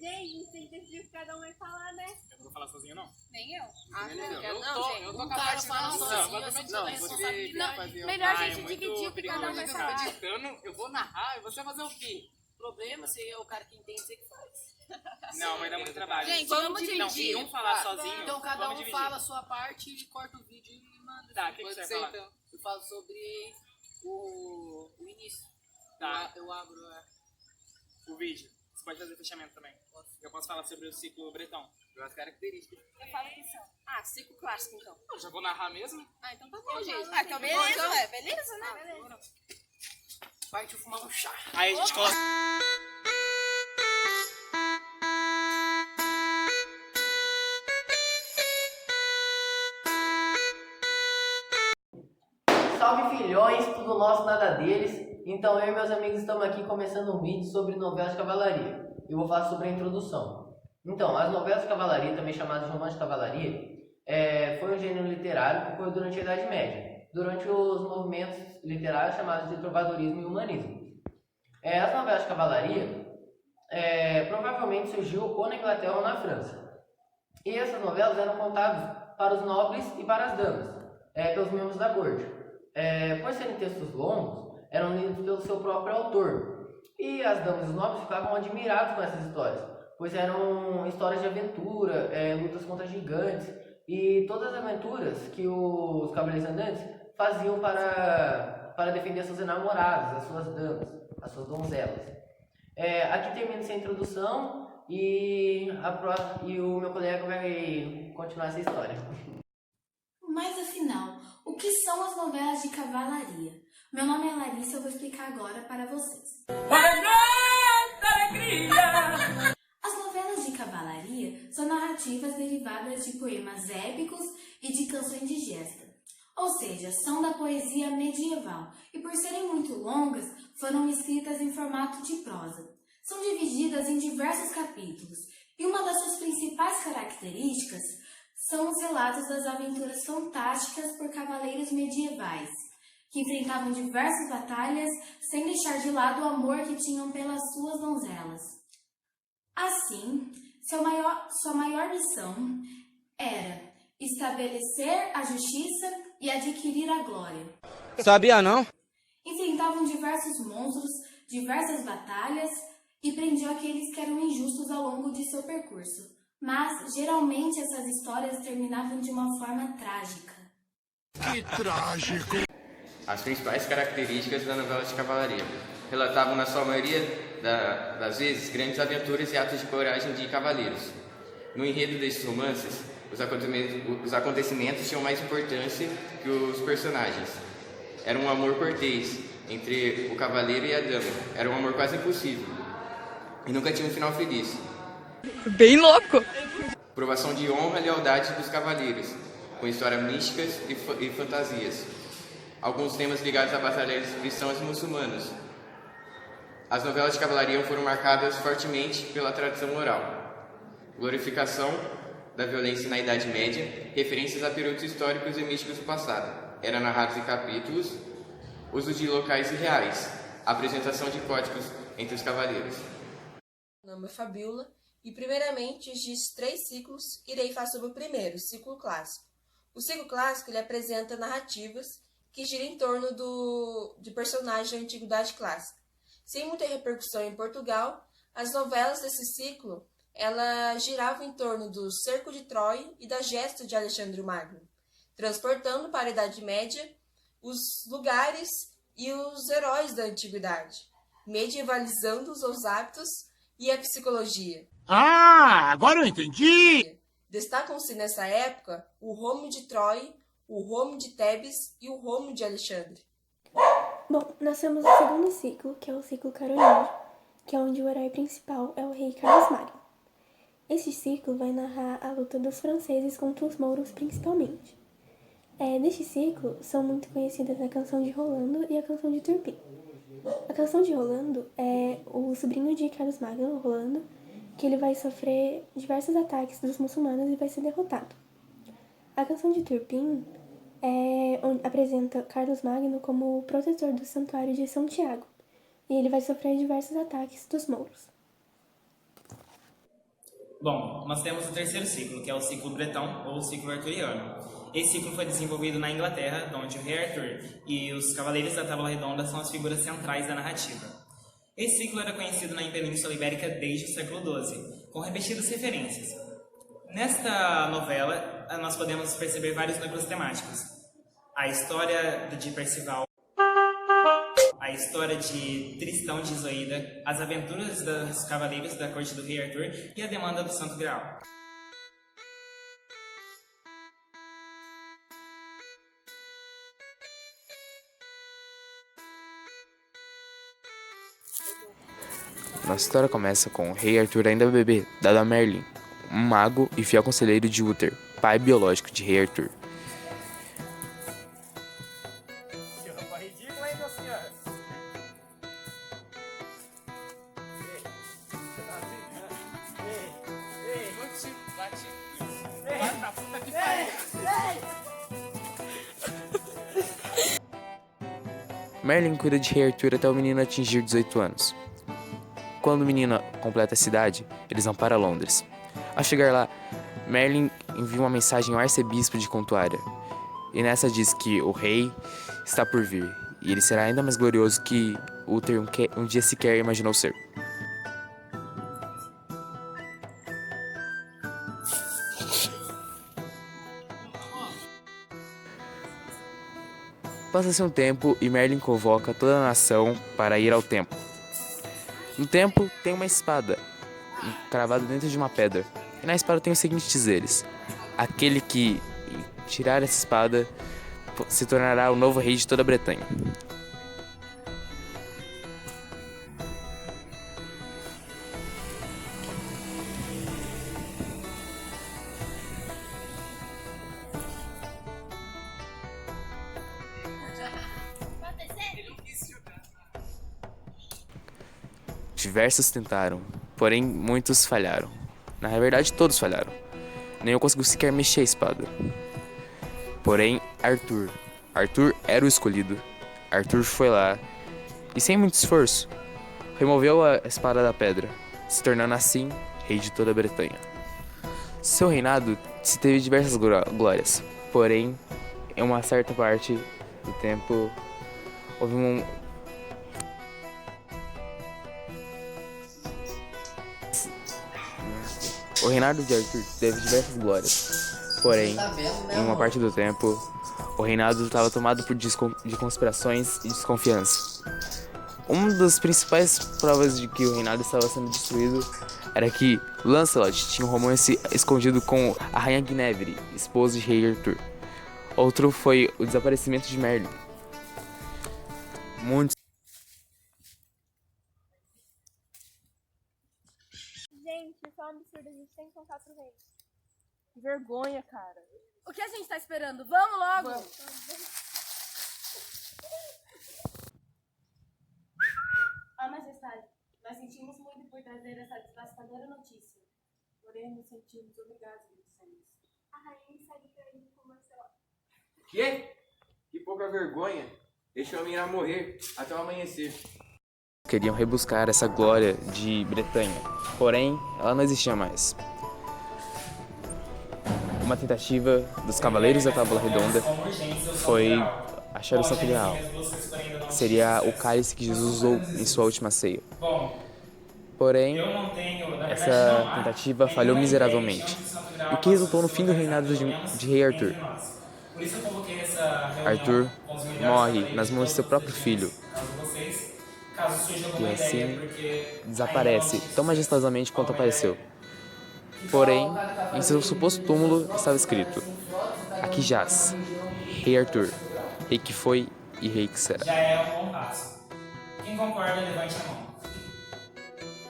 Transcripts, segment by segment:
Gente, a gente tem que decidir o que cada um vai falar, né? Eu não vou falar sozinho, não. Nem eu. Eu tô cara fala sozinho, Melhor a gente dividir o que cada um vai Você falar. tá ditando, eu vou narrar e você vai fazer o quê? O problema, se é o cara que entende, você que faz. Não, mas dá muito trabalho. Gente, Vamos dividir. Não, se um falar sozinho, Então cada vamos um dividir. fala a sua parte e corta o vídeo e manda. Tá, o que Pode você ser, vai falar? então. Eu falo sobre o início. Tá. Eu abro O vídeo. Você pode fazer fechamento também. Eu posso falar sobre o ciclo bretão. as características. Eu falo que são. Ah, ciclo clássico, então. Eu já vou narrar mesmo? Ah, então tá bom, gente. Ah, então beleza. Beleza, né? Partiu fumar um chá. Aí a gente coloca. Salve filhões, tudo nosso, nada deles. Então eu e meus amigos estamos aqui começando um vídeo sobre novelas de cavalaria. Eu vou falar sobre a introdução. Então, as novelas de cavalaria, também chamadas de romance de cavalaria, foi um gênero literário que ocorreu durante a Idade Média, durante os movimentos literários chamados de trovadorismo e humanismo. As novelas de cavalaria provavelmente surgiu ou na Inglaterra ou na França. E essas novelas eram contadas para os nobres e para as damas, pelos membros da corte. Por serem textos longos, eram lidos pelo seu próprio autor. E as damas e os nobres ficavam admirados com essas histórias, pois eram histórias de aventura, lutas contra gigantes e todas as aventuras que os cavaleiros andantes faziam para defender seus enamorados, as suas damas, as suas donzelas. Aqui termina essa introdução e o meu colega vai continuar essa história. Mas afinal, o que são as novelas de cavalaria? Meu nome é Larissa e eu vou explicar agora para vocês. As novelas de cavalaria são narrativas derivadas de poemas épicos e de canções de gesta. Ou seja, são da poesia medieval e por serem muito longas, foram escritas em formato de prosa. São divididas em diversos capítulos e uma das suas principais características são os relatos das aventuras fantásticas por cavaleiros medievais, que enfrentavam diversas batalhas sem deixar de lado o amor que tinham pelas suas donzelas. Assim, sua maior missão era estabelecer a justiça e adquirir a glória. Sabia não? Enfrentavam diversos monstros, diversas batalhas e prendiam aqueles que eram injustos ao longo de seu percurso. Mas, geralmente, essas histórias terminavam de uma forma trágica. Que trágico! As principais características da novela de cavalaria relatavam, na sua maioria das vezes, grandes aventuras e atos de coragem de cavaleiros. No enredo desses romances, os acontecimentos tinham mais importância que os personagens. Era um amor cortês entre o cavaleiro e a dama. Era um amor quase impossível. E nunca tinha um final feliz. Bem louco! Provação de honra e lealdade dos cavaleiros, com histórias místicas e fantasias. Alguns temas ligados a batalhas cristãos e muçulmanos. As novelas de cavalaria foram marcadas fortemente pela tradição oral. Glorificação da violência na Idade Média, referências a períodos históricos e místicos do passado. Eram narrados em capítulos, uso de locais e reais, apresentação de códigos entre os cavaleiros. Meu nome é Fabiola e, primeiramente, de 3 ciclos, irei falar sobre o primeiro, o ciclo clássico. O ciclo clássico ele apresenta narrativas que giram em torno de personagens da Antiguidade Clássica. Sem muita repercussão em Portugal, as novelas desse ciclo elas giravam em torno do cerco de Troia e da gesta de Alexandre Magno, transportando para a Idade Média os lugares e os heróis da Antiguidade, medievalizando os hábitos e a psicologia. Ah, agora eu entendi! Destacam-se nessa época o Romo de Troia, o Romo de Tebes e o Romo de Alexandre. Bom, nós temos o segundo ciclo, que é o ciclo carolíngio, que é onde o herói principal é o rei Carlos Magno. Este ciclo vai narrar a luta dos franceses contra os mouros principalmente. Neste ciclo são muito conhecidas a canção de Rolando e a canção de Turpin. A canção de Rolando é o sobrinho de Carlos Magno, Rolando, que ele vai sofrer diversos ataques dos muçulmanos e vai ser derrotado. A canção de Turpin apresenta Carlos Magno como o protetor do santuário de São Tiago, e ele vai sofrer diversos ataques dos mouros. Bom, nós temos o terceiro ciclo, que é o ciclo bretão ou o ciclo arturiano. Esse ciclo foi desenvolvido na Inglaterra, onde o rei Arthur e os Cavaleiros da Tábua Redonda são as figuras centrais da narrativa. Esse ciclo era conhecido na Península Ibérica desde o século XII, com repetidas referências. Nesta novela, nós podemos perceber vários núcleos temáticos. A história de Percival, a história de Tristão de Isolda, as aventuras dos cavaleiros da corte do rei Arthur e a demanda do Santo Graal. Nossa história começa com o rei Arthur ainda bebê, dado a Merlin, um mago e fiel conselheiro de Uther, pai biológico de rei Arthur. Merlin cuida de rei Arthur até o menino atingir 18 anos. Quando o menino completa a cidade, eles vão para Londres. Ao chegar lá, Merlin envia uma mensagem ao arcebispo de Contuária. E nessa diz que o rei está por vir, e ele será ainda mais glorioso que Uther um dia sequer imaginou ser. Passa-se um tempo e Merlin convoca toda a nação para ir ao templo. No templo tem uma espada cravada dentro de uma pedra. E na espada tem os seguintes dizeres: aquele que tirar essa espada se tornará o novo rei de toda a Bretanha. Diversos tentaram, porém muitos falharam. Na verdade, todos falharam. Nenhum conseguiu sequer mexer a espada. Porém, Arthur era o escolhido. Arthur foi lá e, sem muito esforço, removeu a espada da pedra, se tornando assim rei de toda a Bretanha. Seu reinado se teve diversas glórias, porém, em uma certa parte do tempo, houve O reinado de Arthur teve diversas glórias, porém, em uma parte do tempo, o reinado estava tomado de conspirações e desconfiança. Uma das principais provas de que o reinado estava sendo destruído era que Lancelot tinha um romance escondido com a rainha Guinevere, esposa de rei Arthur. Outro foi o desaparecimento de Merlin. Gente, isso é um absurdo, a gente tem que contar pro rei. Que vergonha, cara. O que a gente tá esperando? Vamos logo! Majestade, nós sentimos muito por trazer essa devastadora notícia. Porém, nos sentimos obrigados a dizer isso. A rainha estaria indo com Marcelo. Quê? Que pouca vergonha. Deixa eu mirar morrer até o amanhecer. Queriam rebuscar essa glória de Bretanha, porém, ela não existia mais. Uma tentativa dos Cavaleiros da Tábua Redonda foi achar o Santo Graal. Seria o cálice que Jesus usou em sua última ceia. Porém, essa tentativa falhou miseravelmente, o que resultou no fim do reinado de rei Arthur. Arthur morre nas mãos de seu próprio filho, e assim desaparece tão majestosamente quanto apareceu. Porém, em seu suposto túmulo estava escrito: aqui jaz rei Arthur, rei que foi e rei que será. Já é um bom passo. Quem concorda, levante a mão.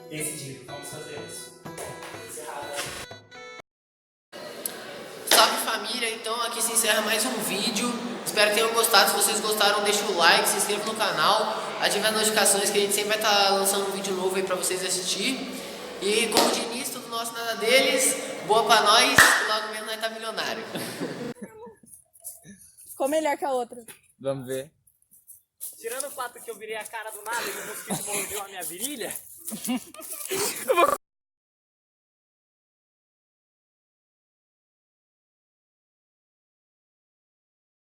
Decidido, vamos fazer isso. Salve família, então aqui se encerra mais um vídeo. Espero que tenham gostado. Se vocês gostaram, deixa o like, se inscreva no canal, ative as notificações que a gente sempre vai estar lançando um vídeo novo aí pra vocês assistir. E como de início, tudo nosso, nada deles. Boa pra nós, logo mesmo nós tá milionário. Ficou melhor que a outra. Vamos ver. Tirando o fato que eu virei a cara do nada e o mosquito mordeu a minha virilha.